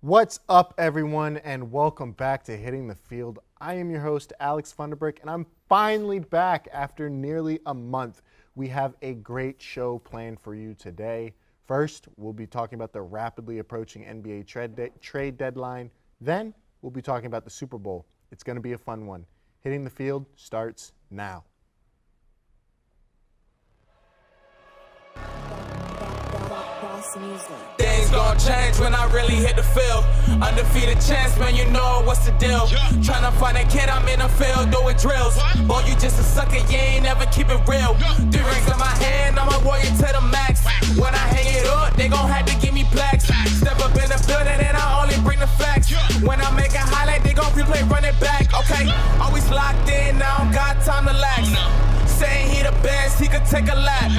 What's up, everyone, and welcome back to Hitting the Field. I am your host, Alex Funderburke, and I'm finally back after nearly a month. We have a great show planned for you today. First, we'll be talking about the rapidly approaching NBA trade deadline. Then, we'll be talking about the Super Bowl. It's going to be a fun one. Hitting the Field starts now. Things gon' change when I really hit the field. Undefeated chance, man, you know what's the deal. Tryna find a kid, I'm in the field doing drills. Boy, you just a sucker, you ain't never keep it real. 3 rings in my hand, I'm a warrior to the max. When I hang it up, they gon' have to give me plaques. Step up in the building and I only bring the facts. When I make a highlight, they gon' replay, run it back. Okay, always locked in, now I don't got time to lax. Saying he the best, he could take a lap.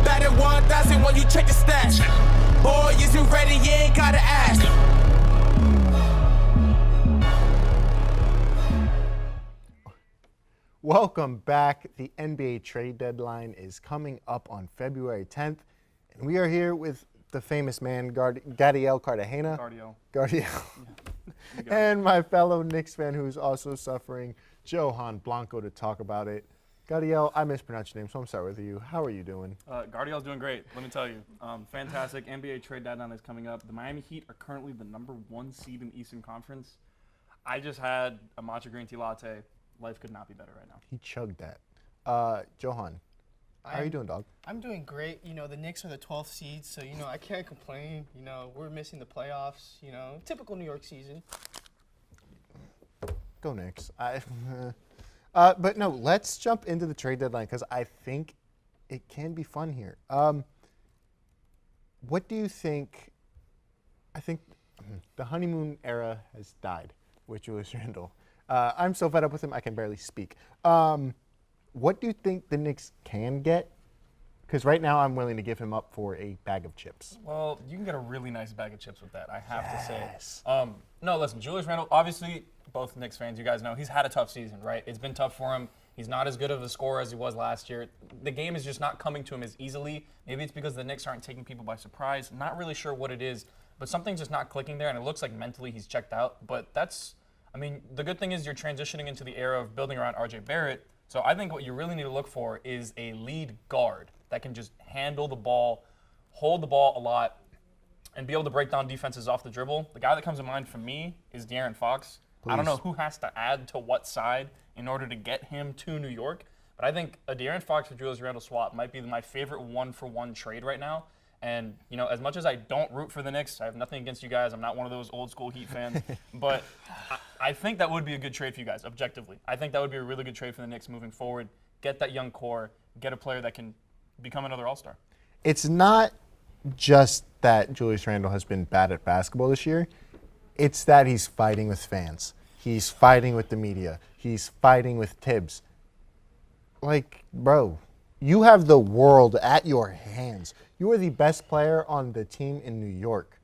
Batted 1,000 when you check the stats. Boy, is you ready? You ain't gotta ask. Welcome back. The NBA trade deadline is coming up on February 10th, and we are here with the famous man, Gadiel Cartagena. Gardiel. And my fellow Knicks fan who's also suffering, Johan Blanco, to talk about it. Gadiel, I mispronounced your name, so I'm sorry with you. How are you doing? Gardiel's doing great, let me tell you. Fantastic. NBA trade deadline is coming up. The Miami Heat are currently the #1 seed in the Eastern Conference. I just had a matcha green tea latte. Life could not be better right now. He chugged that. Johan, how are you doing, dog? I'm doing great. You know, the Knicks are the 12th seed, so, you know, I can't complain. You know, we're missing the playoffs, you know, typical New York season. Go Knicks. But no, let's jump into the trade deadline because I think it can be fun here. What do you think? I think the honeymoon era has died with Julius Randle. I'm so fed up with him, I can barely speak. What do you think the Knicks can get? Because right now I'm willing to give him up for a bag of chips. Well, you can get a really nice bag of chips with that, I have to say. No, listen, Julius Randle, obviously, both Knicks fans, you guys know, he's had a tough season, right? It's been tough for him. He's not as good of a scorer as he was last year. The game is just not coming to him as easily. Maybe it's because the Knicks aren't taking people by surprise. Not really sure what it is, but something's just not clicking there, and it looks like mentally he's checked out. But that's, I mean, the good thing is you're transitioning into the era of building around RJ Barrett. So I think what you really need to look for is a lead guard that can just handle the ball, hold the ball a lot, and be able to break down defenses off the dribble. The guy that comes to mind for me is De'Aaron Fox. Please. I don't know who has to add to what side in order to get him to New York, but I think a De'Aaron Fox for Julius Randle swap might be my favorite one-for-one trade right now. And, you know, as much as I don't root for the Knicks, I have nothing against you guys. I'm not one of those old-school Heat fans. But I think that would be a good trade for you guys, objectively. I think that would be a really good trade for the Knicks moving forward. Get that young core, get a player that can become another all-star. It's not just that Julius Randle has been bad at basketball this year. It's that he's fighting with fans. He's fighting with the media. He's fighting with Tibbs. Like, bro, you have the world at your hands. You are the best player on the team in New York.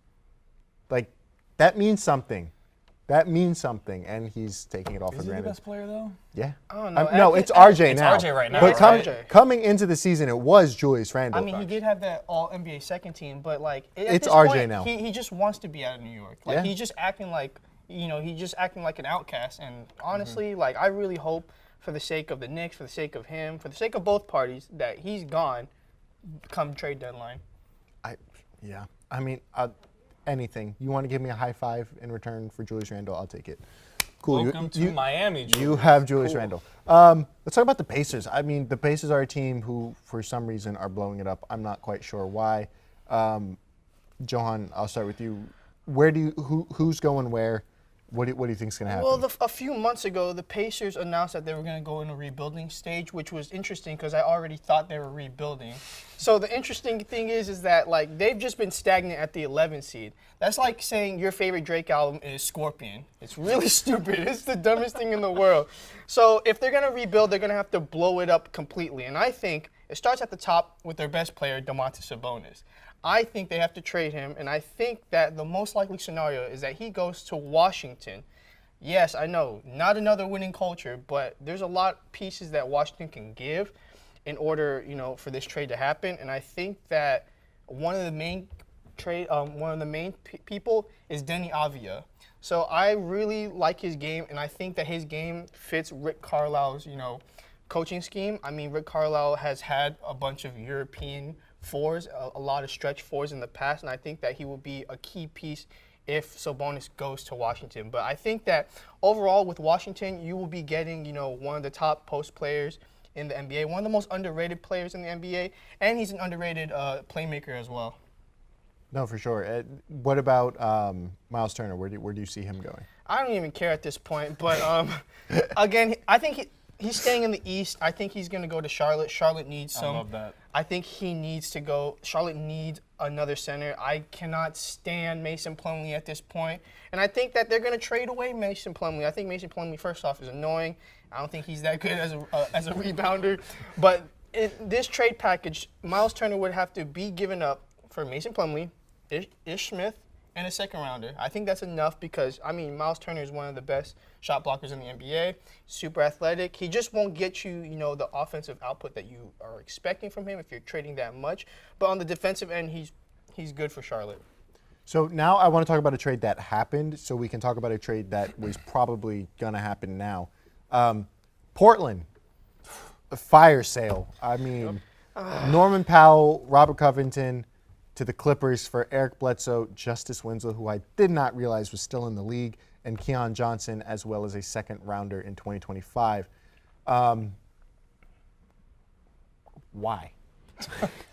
Like, that means something. That means something, and he's taking it all for granted. Is he the best player, though? Yeah. Oh, no. No, it's RJ now. It's RJ right now. But coming into the season, it was Julius Randle. I mean, he did have that all-NBA second team, but, like, at It's this RJ point, now. He just wants to be out of New York. Like, Yeah. he's just acting like, you know, he's just acting like an outcast. And honestly, like, I really hope for the sake of the Knicks, for the sake of him, for the sake of both parties, that he's gone come trade deadline. Yeah. I mean, anything. You want to give me a high five in return for Julius Randle, I'll take it. Cool. Welcome to Miami, Julius. You have Julius Randle. Let's talk about the Pacers. I mean, the Pacers are a team who, for some reason, are blowing it up. I'm not quite sure why. Johan, I'll start with you. Who's going where? What do you think is going to happen? Well, a few months ago, the Pacers announced that they were going to go in a rebuilding stage, which was interesting because I already thought they were rebuilding. So the interesting thing is that, like, they've just been stagnant at the 11th seed. That's like saying your favorite Drake album is Scorpion. It's really stupid. It's the dumbest thing in the world. So if they're going to rebuild, they're going to have to blow it up completely. And I think it starts at the top with their best player, Domantas Sabonis. I think they have to trade him, and I think that the most likely scenario is that he goes to Washington. Yes, I know, not another winning culture, but there's a lot of pieces that Washington can give in order, you know, for this trade to happen. And I think that one of the main trade, one of the main people is Denny Avia. So I really like his game, and I think that his game fits Rick Carlisle's, coaching scheme. I mean, Rick Carlisle has had a bunch of European fours, a lot of stretch fours in the past, and I think that he will be a key piece if Sabonis goes to Washington. But I think that overall with Washington, you will be getting, one of the top post players in the NBA, one of the most underrated players in the NBA, and he's an underrated playmaker as well. No, for sure. What about Miles Turner? Where do you see him going? I don't even care at this point, but again, I think he's staying in the East. I think he's going to go to Charlotte. Charlotte needs some. I love that. I think he needs to go. Charlotte needs another center. I cannot stand Mason Plumlee at this point, and I think that they're going to trade away Mason Plumlee. I think Mason Plumlee, first off, is annoying. I don't think he's that good as a rebounder, but in this trade package, Miles Turner would have to be given up for Mason Plumlee, Ish Smith, and a second rounder. I think that's enough because, Miles Turner is one of the best shot blockers in the NBA, super athletic. He just won't get you, the offensive output that you are expecting from him if you're trading that much. But on the defensive end, he's good for Charlotte. So now I want to talk about a trade that happened, so we can talk about a trade that was probably going to happen now. Portland, a fire sale. Norman Powell, Robert Covington, to the Clippers for Eric Bledsoe, Justice Winslow, who I did not realize was still in the league, and Keon Johnson, as well as a second rounder in 2025. Why?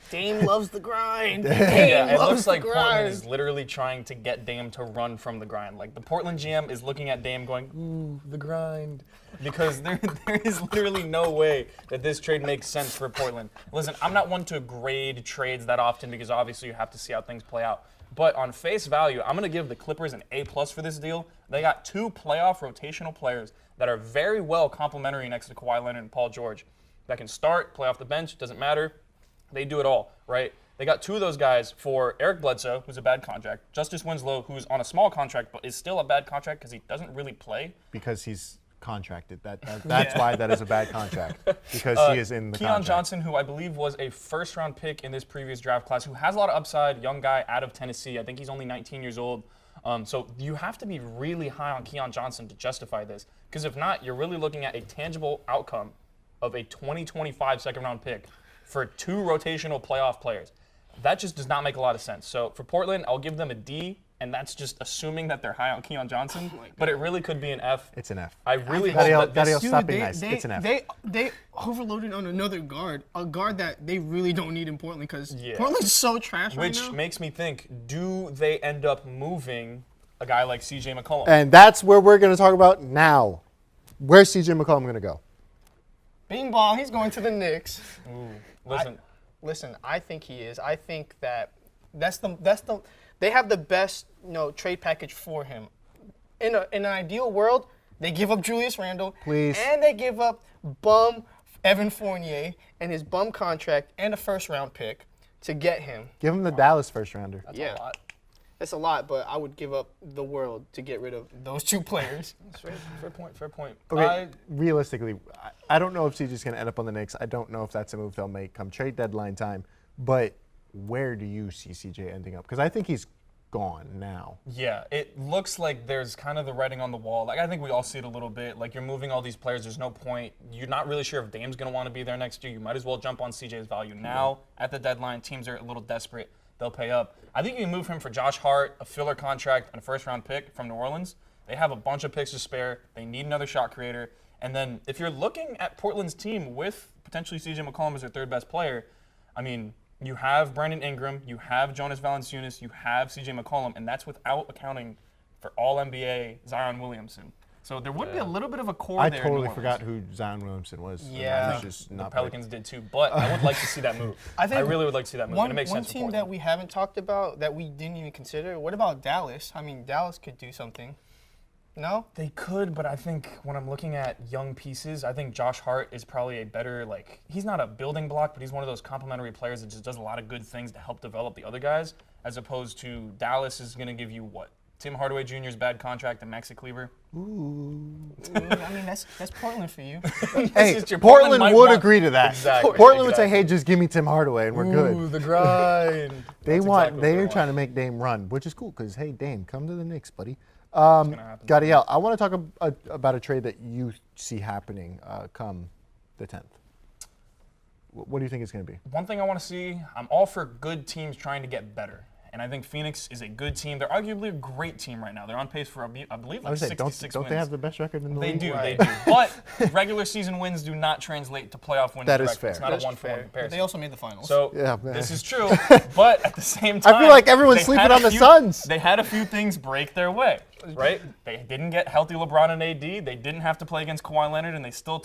Dame loves the grind. Yeah, it looks like Portland is literally trying to get Dame to run from the grind. Like the Portland GM is looking at Dame going, ooh, the grind. Because there is literally no way that this trade makes sense for Portland. Listen, I'm not one to grade trades that often because obviously you have to see how things play out. But on face value, I'm going to give the Clippers an A+ for this deal. They got two playoff rotational players that are very well complementary next to Kawhi Leonard and Paul George. That can start, play off the bench, doesn't matter. They do it all, right? They got two of those guys for Eric Bledsoe, who's a bad contract, Justice Winslow, who's on a small contract but is still a bad contract because he doesn't really play. Because he's contracted. That's why that is a bad contract, because he is in the Keon contract. Johnson, who I believe was a first-round pick in this previous draft class, who has a lot of upside, young guy out of Tennessee. I think he's only 19 years old. So you have to be really high on Keon Johnson to justify this, because if not, you're really looking at a tangible outcome of a 2025 second-round pick for two rotational playoff players. That just does not make a lot of sense. So for Portland, I'll give them a D, and that's just assuming that they're high on Keon Johnson, but it really could be an F. It's an F. I really hope that this... Stop being nice. It's an F. They overloaded on another guard, a guard that they really don't need in Portland because Portland's so trash right now. Which makes me think, do they end up moving a guy like CJ McCollum? And that's where we're going to talk about now. Where's CJ McCollum going to go? Bing bong, he's going to the Knicks. Ooh, listen, I think he is. I think that they have the best trade package for him. In an ideal world, they give up Julius Randle, please, and they give up bum Evan Fournier and his bum contract and a first-round pick to get him. Give him the Dallas first rounder. That's a lot. It's a lot, but I would give up the world to get rid of those two players. Fair point. Okay, realistically, I don't know if CJ's going to end up on the Knicks. I don't know if that's a move they'll make come trade deadline time. But where do you see CJ ending up? Because I think he's gone now. Yeah, it looks like there's kind of the writing on the wall. Like, I think we all see it a little bit. Like, you're moving all these players. There's no point. You're not really sure if Dame's going to want to be there next year. You might as well jump on CJ's value now. At the deadline, teams are a little desperate. They'll pay up. I think you can move him for Josh Hart, a filler contract, and a first-round pick from New Orleans. They have a bunch of picks to spare. They need another shot creator. And then if you're looking at Portland's team with potentially CJ McCollum as their third best player, you have Brandon Ingram, you have Jonas Valanciunas, you have CJ McCollum, and that's without accounting for All-NBA Zion Williamson. So there would be a little bit of a core there. I totally forgot who Zion Williamson was. Yeah. The Pelicans did too, but I would like to see that move. I really would like to see that move. And it makes sense for Portland. One team that we haven't talked about that we didn't even consider, what about Dallas? Dallas could do something. No? They could, but I think when I'm looking at young pieces, I think Josh Hart is probably a better, he's not a building block, but he's one of those complementary players that just does a lot of good things to help develop the other guys, as opposed to Dallas is going to give you, Tim Hardaway Jr.'s bad contract and Maxi Kleber. I mean, that's Portland for you. Hey, is true. Portland might would want- agree to that. Exactly. Portland would say, exactly. "Hey, just give me Tim Hardaway and we're good." the grind. They're trying to make Dame run, which is cool because hey, Dame, come to the Knicks, buddy. gonna happen. Gadiel, I want to talk about a trade that you see happening come the 10th. What do you think it's going to be? One thing I want to see, I'm all for good teams trying to get better. And I think Phoenix is a good team. They're arguably a great team right now. They're on pace for, I believe, I like would say, 66 don't wins. they have the best record in the They league? do, Right. they do. But regular season wins do not translate to playoff wins. That is directly. It's fair. not That's a one-for-one fair. comparison. They also made the finals. So Yeah, man. this is true, but at the same time, I feel like everyone's they sleeping had a on the few- Suns. They had a few things break their way, right? They didn't get healthy LeBron and AD. They didn't have to play against Kawhi Leonard, and they still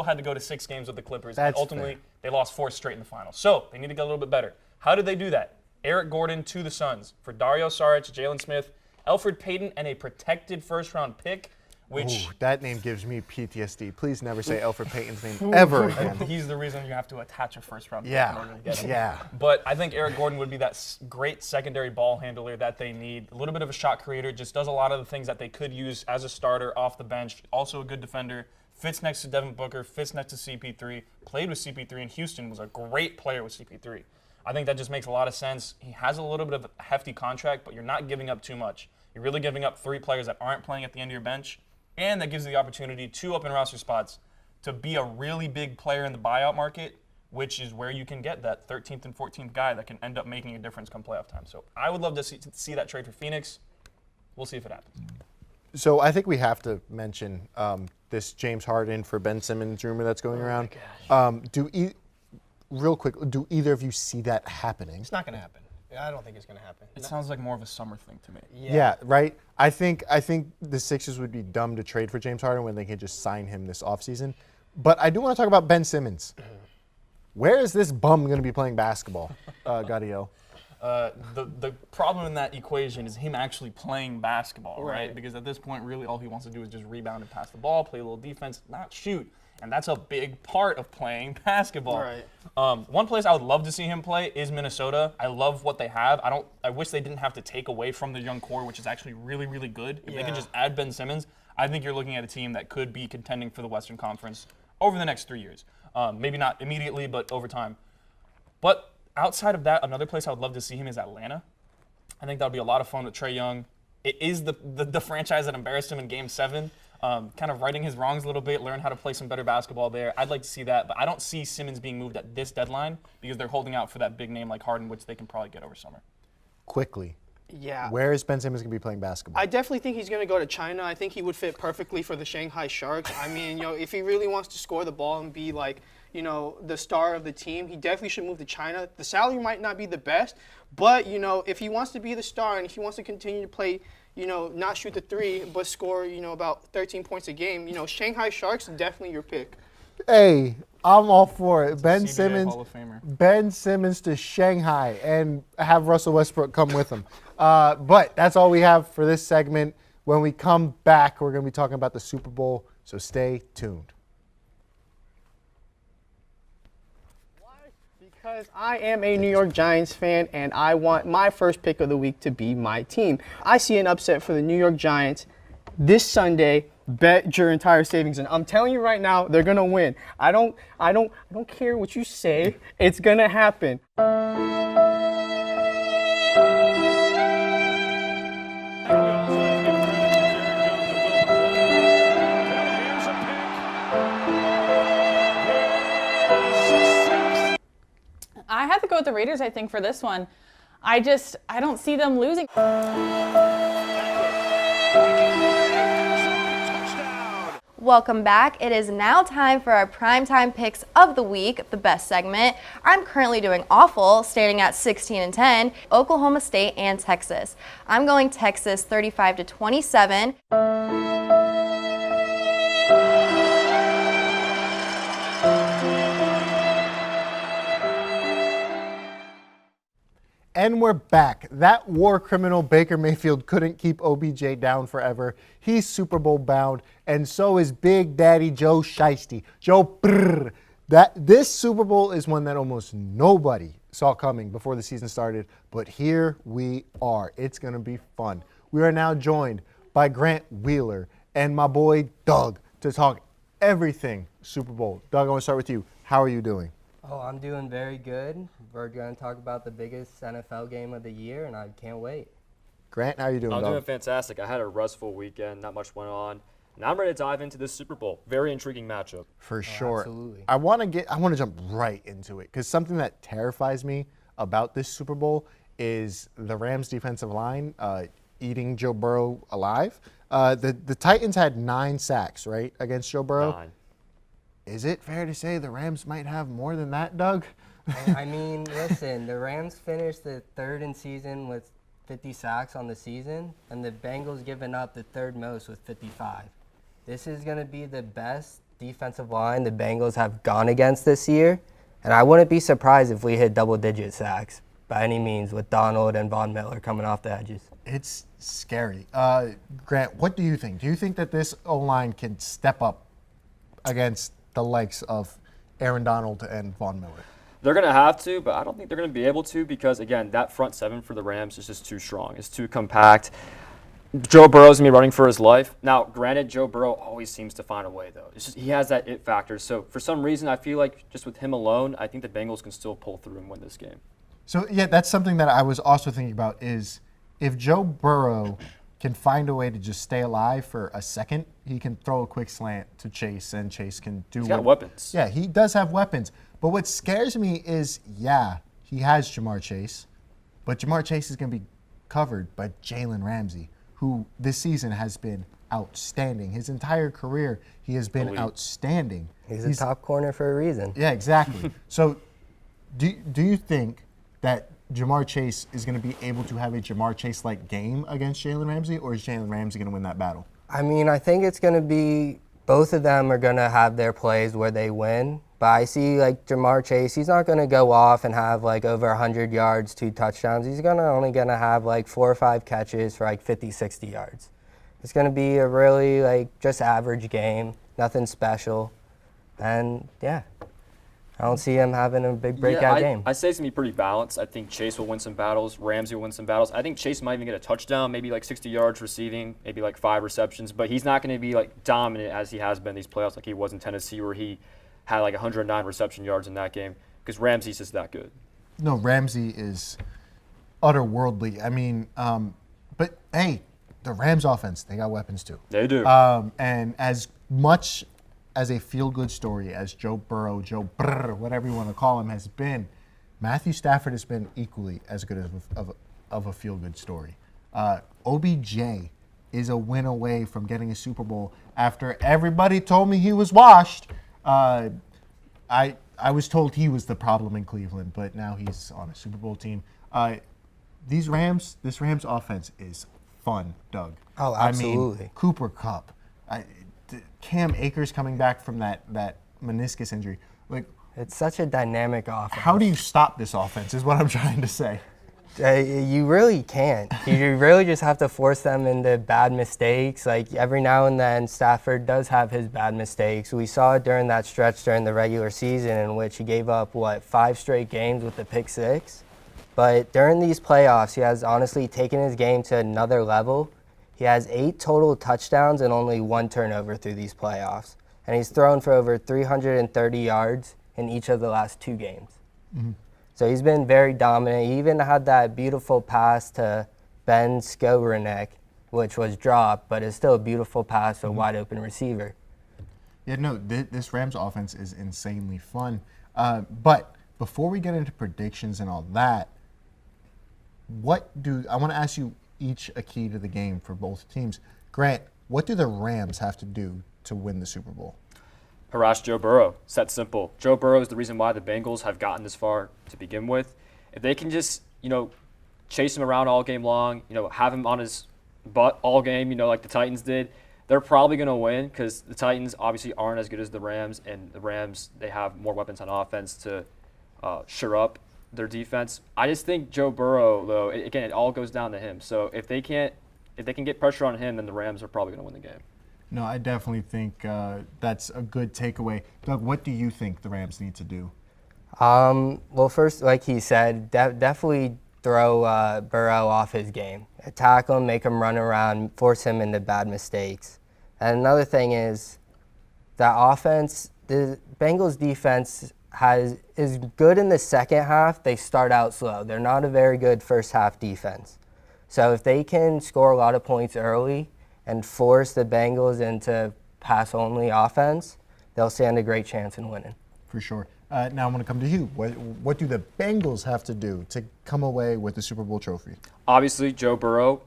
had to go to 6 games with the Clippers. That's and ultimately, fair. they lost 4 straight in the finals. So they need to get a little bit better. How did they do that? Eric Gordon to the Suns for Dario Saric, Jalen Smith, Elfrid Payton, and a protected first-round pick, which. Ooh, that name gives me PTSD. Please never say Elfrid Payton's name ever again. He's the reason you have to attach a first-round pick in Yeah, order to get him. yeah. But I think Eric Gordon would be that great secondary ball handler that they need. A little bit of a shot creator, just does a lot of the things that they could use as a starter off the bench. Also a good defender. Fits next to Devin Booker, fits next to CP3. Played with CP3 in Houston, was a great player with CP3. I think that just makes a lot of sense. He has a little bit of a hefty contract, but you're not giving up too much. You're really giving up 3 players that aren't playing at the end of your bench, and that gives you the opportunity 2 open roster spots to be a really big player in the buyout market, which is where you can get that 13th and 14th guy that can end up making a difference come playoff time. So I would love to see that trade for Phoenix. We'll see if it happens. So I think we have to mention this James Harden for Ben Simmons rumor that's going around. Real quick, do either of you see that happening? It's not going to happen. I don't think it's going to happen. It sounds like more of a summer thing to me. Yeah, right? I think the Sixers would be dumb to trade for James Harden when they can just sign him this offseason. But I do want to talk about Ben Simmons. Where is this bum going to be playing basketball, Gadiel? The problem in that equation is him actually playing basketball, right? Right. Because at this point, really all he wants to do is just rebound and pass the ball, play a little defense, not shoot. And that's a big part of playing basketball. Right. One place I would love to see him play is Minnesota. I love what they have. I wish they didn't have to take away from the young core, which is actually really, really good. If they can just add Ben Simmons, I think you're looking at a team that could be contending for the Western Conference over the next 3 years. Maybe not immediately, but over time. But outside of that, another place I would love to see him is Atlanta. I think that would be a lot of fun with Trae Young. It is the franchise that embarrassed him in Game 7. Kind of righting his wrongs a little bit, learn how to play some better basketball there. I'd like to see that, but I don't see Simmons being moved at this deadline because they're holding out for that big name like Harden, which they can probably get over summer. Quickly, Yeah. where is Ben Simmons going to be playing basketball? I definitely think he's going to go to China. I think he would fit perfectly for the Shanghai Sharks. I mean, if he really wants to score the ball and be like, the star of the team, he definitely should move to China. The salary might not be the best, but, if he wants to be the star and if he wants to continue to play, not shoot the 3, but score, about 13 points a game, Shanghai Sharks, definitely your pick. Hey, I'm all for it. Ben CBA Simmons, Hall of Famer. Ben Simmons to Shanghai and have Russell Westbrook come with him. But that's all we have for this segment. When we come back, we're going to be talking about the Super Bowl, so stay tuned. Because I am a New York Giants fan and I want my first pick of the week to be my team. I see an upset for the New York Giants this Sunday. Bet your entire savings, and I'm telling you right now, they're gonna win. I don't care what you say. It's gonna happen. I have to go with the Raiders, I think, for this one. I don't see them losing. Welcome back. It is now time for our primetime picks of the week, the best segment. I'm currently doing awful, standing at 16-10, Oklahoma State and Texas. I'm going Texas 35-27. And we're back. That war criminal Baker Mayfield couldn't keep OBJ down forever. He's Super Bowl bound, and so is Big Daddy Joe Shiesty. Joe Brrr. This Super Bowl is one that almost nobody saw coming before the season started, but here we are. It's going to be fun. We are now joined by Grant Wheeler and my boy Doug to talk everything Super Bowl. Doug, I want to start with you. How are you doing? Oh, I'm doing very good. We're going to talk about the biggest NFL game of the year, and I can't wait. Grant, how are you doing, I'm dog? doing fantastic. I had a restful weekend. Not much went on. Now I'm ready to dive into this Super Bowl. Very intriguing matchup. For sure. absolutely. I want to jump right into it because something that terrifies me about this Super Bowl is the Rams defensive line eating Joe Burrow alive. The Titans had 9 sacks, right, against Joe Burrow. 9. Is it fair to say the Rams might have more than that, Doug? I mean, listen, the Rams finished the third in season with 50 sacks on the season, and the Bengals given up the third most with 55. This is going to be the best defensive line the Bengals have gone against this year, and I wouldn't be surprised if we hit double-digit sacks by any means with Donald and Von Miller coming off the edges. It's scary. Grant, what do you think? Do you think that this O-line can step up against the likes of Aaron Donald and Von Miller? They're going to have to, but I don't think they're going to be able to because, again, that front seven for the Rams is just too strong. It's too compact. Joe Burrow's going to be running for his life. Now, granted, Joe Burrow always seems to find a way, though. It's just he has that it factor. So, for some reason, I feel like just with him alone, I think the Bengals can still pull through and win this game. So, yeah, that's something that I was also thinking about is if Joe Burrow can find a way to just stay alive for a second, he can throw a quick slant to Chase, and Chase can do He's got weapons. Yeah, he does have weapons. But what scares me is, yeah, he has Jamar Chase, but Jamar Chase is going to be covered by Jalen Ramsey, who this season has been outstanding. His entire career, he has been outstanding. He's a top corner for a reason. Yeah, exactly. So do you think that Jamar Chase is going to be able to have a Jamar Chase-like game against Jalen Ramsey, or is Jalen Ramsey going to win that battle? I mean, I think it's going to be both of them are going to have their plays where they win. But I see, like, Jamar Chase, he's not going to go off and have, like, over 100 yards, 2 touchdowns. He's only going to have, like, 4 or 5 catches for, like, 50, 60 yards. It's going to be a really, like, just average game, nothing special. And, yeah, I don't see him having a big breakout game. I say it's going to be pretty balanced. I think Chase will win some battles. Ramsey will win some battles. I think Chase might even get a touchdown, maybe like 60 yards receiving, maybe like 5 receptions. But he's not going to be like dominant as he has been these playoffs like he was in Tennessee where he had like 109 reception yards in that game because Ramsey's just that good. No, Ramsey is otherworldly. I mean, but, hey, the Rams offense, they got weapons too. They do. And as much as a feel-good story as Joe Burrow, Joe Brr, whatever you want to call him, has been, Matthew Stafford has been equally as good of a feel-good story. OBJ is a win away from getting a Super Bowl after everybody told me he was washed. I was told he was the problem in Cleveland, but now he's on a Super Bowl team. This Rams offense is fun, Doug. Oh, absolutely. I mean, Cooper Kupp. Cam Akers coming back from that meniscus injury. Like, It's such a dynamic offense. how do you stop this offense is what I'm trying to say. You really can't. You really just have to force them into bad mistakes. Like every now and then, Stafford does have his bad mistakes. We saw it during that stretch during the regular season in which he gave up, 5 straight games with the pick 6. But during these playoffs, he has honestly taken his game to another level. He has 8 total touchdowns and only 1 turnover through these playoffs. And he's thrown for over 330 yards in each of the last 2 games. Mm-hmm. So he's been very dominant. He even had that beautiful pass to Ben Skowronek, which was dropped, but it's still a beautiful pass to a wide open receiver. Yeah, no, this Rams offense is insanely fun. But before we get into predictions and all that, I want to ask you each a key to the game for both teams. Grant, what do the Rams have to do to win the Super Bowl? Harass Joe Burrow. It's that simple. Joe Burrow is the reason why the Bengals have gotten this far to begin with. If they can just, chase him around all game long, have him on his butt all game, like the Titans did, they're probably going to win because the Titans obviously aren't as good as the Rams, and the Rams, they have more weapons on offense to shore up their defense. I just think Joe Burrow, though, again, it all goes down to him. So if they can get pressure on him, then the Rams are probably going to win the game. No, I definitely think that's a good takeaway. Doug, what do you think the Rams need to do? Well, first, like he said, definitely throw Burrow off his game. Attack him, make him run around, force him into bad mistakes. And another thing is that offense, the Bengals defense is good in the second half. They start out slow. They're not a very good first half defense. So if they can score a lot of points early and force the Bengals into pass-only offense, they'll stand a great chance in winning. For sure. Now I'm going to come to you. What do the Bengals have to do to come away with the Super Bowl trophy? Obviously, Joe Burrow,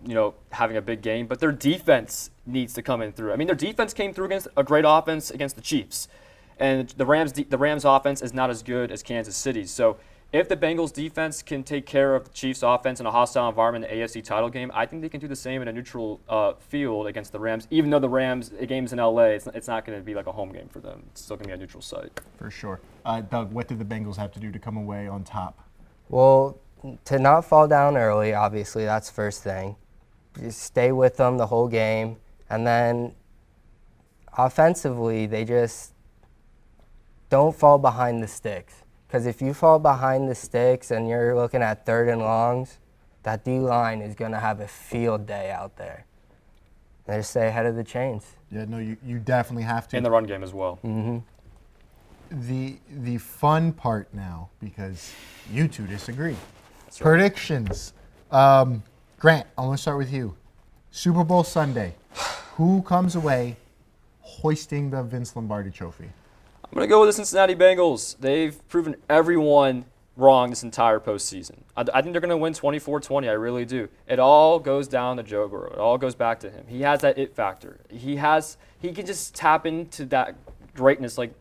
having a big game, but their defense needs to come in through. I mean, their defense came through against a great offense against the Chiefs, and the Rams' offense is not as good as Kansas City's. So if the Bengals' defense can take care of the Chiefs' offense in a hostile environment in the AFC title game, I think they can do the same in a neutral field against the Rams. Even though the game's in LA, it's not going to be like a home game for them. It's still going to be a neutral site. For sure. Doug, what did the Bengals have to do to come away on top? Well, to not fall down early, obviously, that's first thing. Just stay with them the whole game. And then offensively, they just don't fall behind the sticks. Because if you fall behind the sticks and you're looking at 3rd and longs, that D-line is going to have a field day out there. They just stay ahead of the chains. Yeah, no, you definitely have to. In the run game as well. Mm-hmm. The fun part now, because you two disagree. That's right. Predictions. Grant, I want to start with you. Super Bowl Sunday. Who comes away hoisting the Vince Lombardi trophy? I'm going to go with the Cincinnati Bengals. They've proven everyone wrong this entire postseason. I think they're going to win 24-20. I really do. It all goes down to Joe Burrow. It all goes back to him. He has that it factor. He can just tap into that greatness like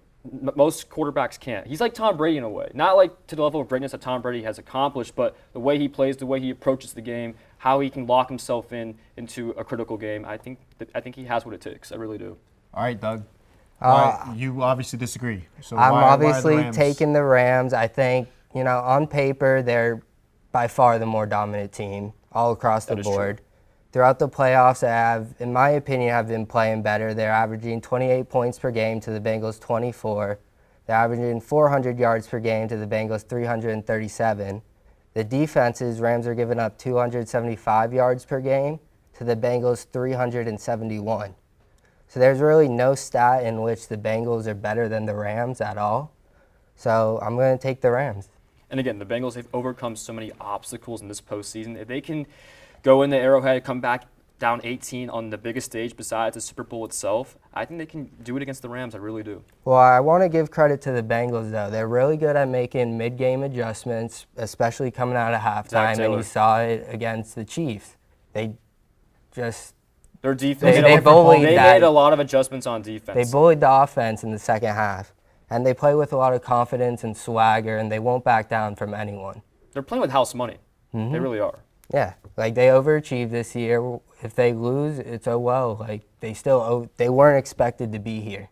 most quarterbacks can't. He's like Tom Brady in a way. Not like to the level of greatness that Tom Brady has accomplished, but the way he plays, the way he approaches the game, how he can lock himself into a critical game. I think he has what it takes. I really do. All right, Doug. You obviously disagree. So I'm why obviously the Rams? taking the Rams. I think, on paper, they're by far the more dominant team all across the board. True. Throughout the playoffs, they have, in my opinion, have been playing better. They're averaging 28 points per game to the Bengals 24. They're averaging 400 yards per game to the Bengals 337. The defenses, Rams are giving up 275 yards per game to the Bengals 371. So there's really no stat in which the Bengals are better than the Rams at all. So I'm going to take the Rams. And again, the Bengals, they've overcome so many obstacles in this postseason. If they can go in the Arrowhead, come back down 18 on the biggest stage besides the Super Bowl itself, I think they can do it against the Rams. I really do. Well, I want to give credit to the Bengals, though. They're really good at making mid-game adjustments, especially coming out of halftime, and you saw it against the Chiefs. They just... Their defense, they made a lot of adjustments on defense. They bullied the offense in the second half, and they play with a lot of confidence and swagger, and they won't back down from anyone. They're playing with house money. Mm-hmm. They really are. Yeah, like they overachieved this year. If they lose, it's oh well. Like they weren't expected to be here,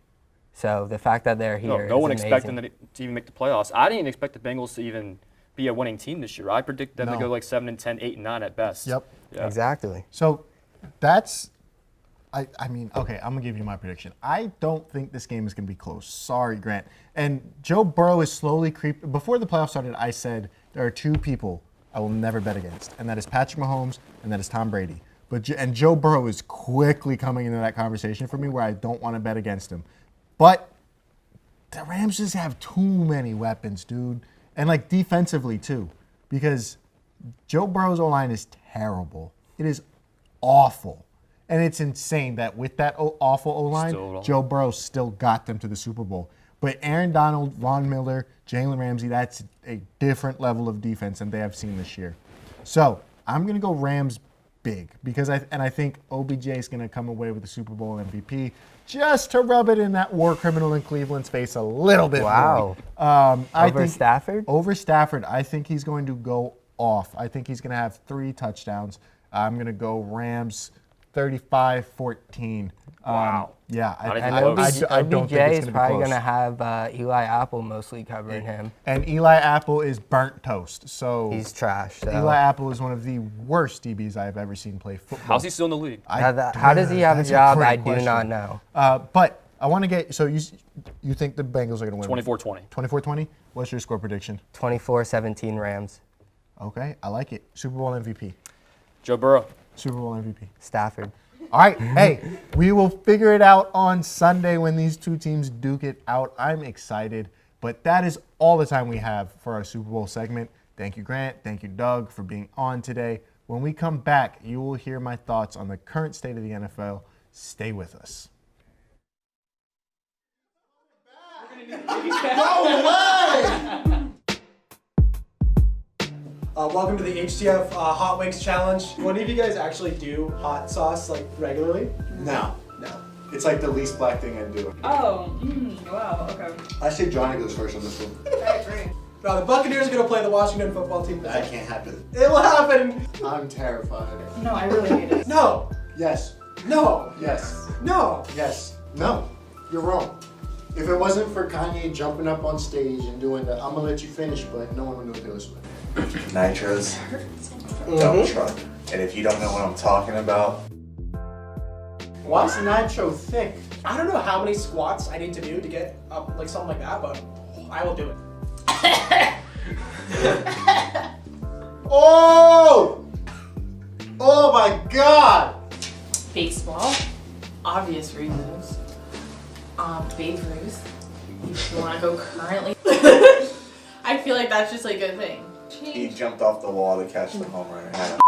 so the fact that they're here, no one amazing. expected them to even make the playoffs. I didn't even expect the Bengals to even be a winning team this year. I predict them to go like 7-10, 8-9 at best. Yep. Yeah. Exactly. So that's. I mean, okay, I'm going to give you my prediction. I don't think this game is going to be close. Sorry, Grant. And Joe Burrow is slowly creeping. Before the playoffs started, I said there are two people I will never bet against, and that is Patrick Mahomes and that is Tom Brady. And Joe Burrow is quickly coming into that conversation for me where I don't want to bet against him. But the Rams just have too many weapons, dude. And like defensively too, because Joe Burrow's O-line is terrible. It is awful. And it's insane that with that awful O-line, Joe Burrow still got them to the Super Bowl. But Aaron Donald, Von Miller, Jalen Ramsey, that's a different level of defense than they have seen this year. So I'm going to go Rams big because I think OBJ is going to come away with the Super Bowl MVP just to rub it in that war criminal in Cleveland's face a little bit. Wow. Over Stafford? Over Stafford. I think he's going to go off. I think he's going to have 3 touchdowns. I'm going to go Rams 35-14. Wow. Yeah. I don't OBJ think it's going is to be probably close. going to have Eli Apple mostly covering him. And Eli Apple is burnt toast. So He's trash. So. Eli Apple is one of the worst DBs I've ever seen play football. How's he still in the league? How does he have a job? I do not know. But I want to get, so you think the Bengals are going to win? 24-20. 24-20? What's your score prediction? 24-17 Rams. Okay, I like it. Super Bowl MVP. Joe Burrow. Super Bowl MVP. Stafford. All right, hey, we will figure it out on Sunday when these two teams duke it out. I'm excited, but that is all the time we have for our Super Bowl segment. Thank you, Grant. Thank you, Doug, for being on today. When we come back, you will hear my thoughts on the current state of the NFL. Stay with us. Welcome to the HTF Hot Wings Challenge. One of you guys actually do hot sauce like regularly? No. No. It's like the least black thing I do. Oh, wow, okay. I say Johnny goes first on this one. I agree. Now the Buccaneers are going to play the Washington football team. That can't happen. It will happen. I'm terrified. No, I really hate it. No. Yes. No. Yes. No. Yes. No. You're wrong. If it wasn't for Kanye jumping up on stage and doing the I'm gonna let you finish, but no one would know what it was with. Nitros, dump truck. And if you don't know what I'm talking about, Why is Nitro thick? I don't know how many squats I need to do to get up like something like that, but I will do it. Oh! Oh my God! Baseball, obvious reasons. Babe Ruth, if you want to go currently. I feel like that's just like a thing. he jumped off the wall to catch the home run.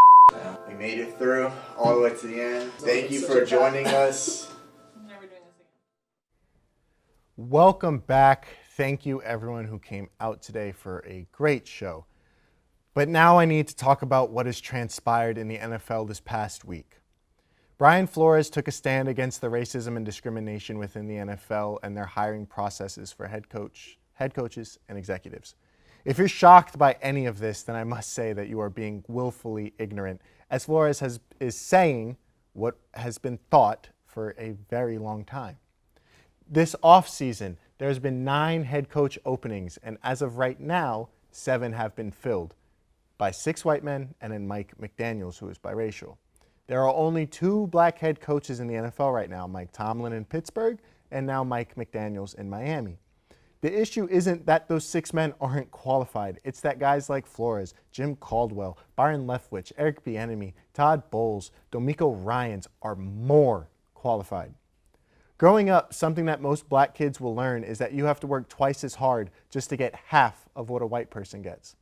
We made it through all the way to the end. Thank you for joining us. Never doing this again. Welcome back. Thank you, everyone who came out today for a great show. But now I need to talk about what has transpired in the NFL this past week. Brian Flores took a stand against the racism and discrimination within the NFL and their hiring processes for head coaches, and executives. If you're shocked by any of this, then I must say that you are being willfully ignorant, as Flores is saying what has been thought for a very long time. This offseason, there's been 9 head coach openings, and as of right now, 7 have been filled by 6 white men and then Mike McDaniels, who is biracial. There are only 2 black head coaches in the NFL right now, Mike Tomlin in Pittsburgh and now Mike McDaniels in Miami. The issue isn't that those 6 men aren't qualified. It's that guys like Flores, Jim Caldwell, Byron Leftwich, Eric Bieniemy, Todd Bowles, D'Amico Ryans are more qualified. Growing up, something that most black kids will learn is that you have to work twice as hard just to get half of what a white person gets.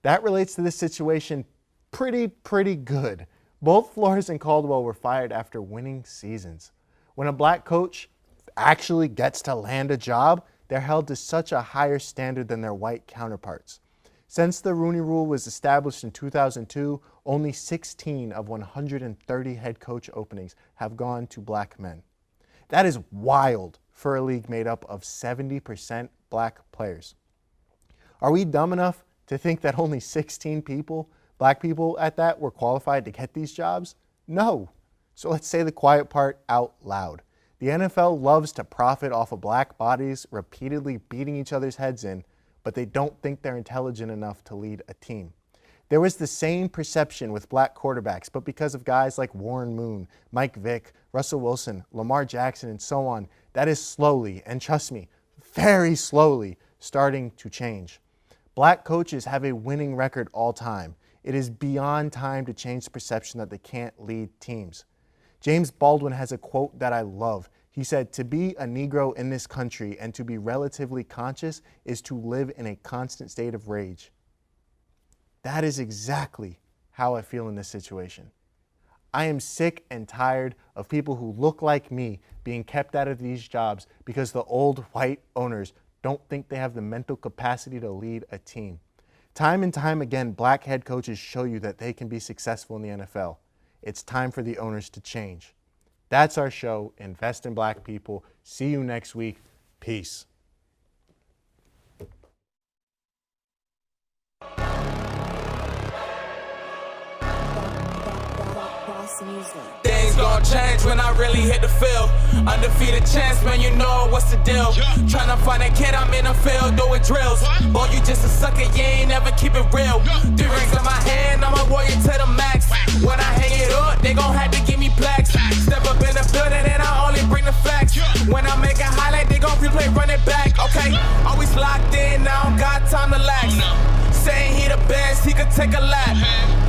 That relates to this situation pretty good. Both Flores and Caldwell were fired after winning seasons. When a black coach actually gets to land a job, they're held to such a higher standard than their white counterparts. Since the Rooney Rule was established in 2002, only 16 of 130 head coach openings have gone to black men. That is wild for a league made up of 70% black players. Are we dumb enough to think that only 16 people, black people at that, were qualified to get these jobs? No. So let's say the quiet part out loud. The NFL loves to profit off of black bodies repeatedly beating each other's heads in, but they don't think they're intelligent enough to lead a team. There was the same perception with black quarterbacks, but because of guys like Warren Moon, Mike Vick, Russell Wilson, Lamar Jackson, and so on, that is slowly, and trust me, very slowly, starting to change. Black coaches have a winning record all time. It is beyond time to change the perception that they can't lead teams. James Baldwin has a quote that I love. He said, "To be a Negro in this country and to be relatively conscious is to live in a constant state of rage." That is exactly how I feel in this situation. I am sick and tired of people who look like me being kept out of these jobs because the old white owners don't think they have the mental capacity to lead a team. Time and time again, black head coaches show you that they can be successful in the NFL. It's time for the owners to change. That's our show, Invest in Black People. See you next week. Peace. Things gon' change when I really hit the field. Undefeated champs, man, you know what's the deal. Tryna find a kid, I'm in the field doing drills. Boy, you just a sucker, you ain't never keep it real. 3 rings in my hand, I'm a warrior to the max. When I hang it up, they gon' have to give me plaques. Step up in the building and I only bring the facts. When I make a highlight, they gon' replay, run it back. Okay, always locked in, now I don't got time to lax. saying he the best, he could take a lap.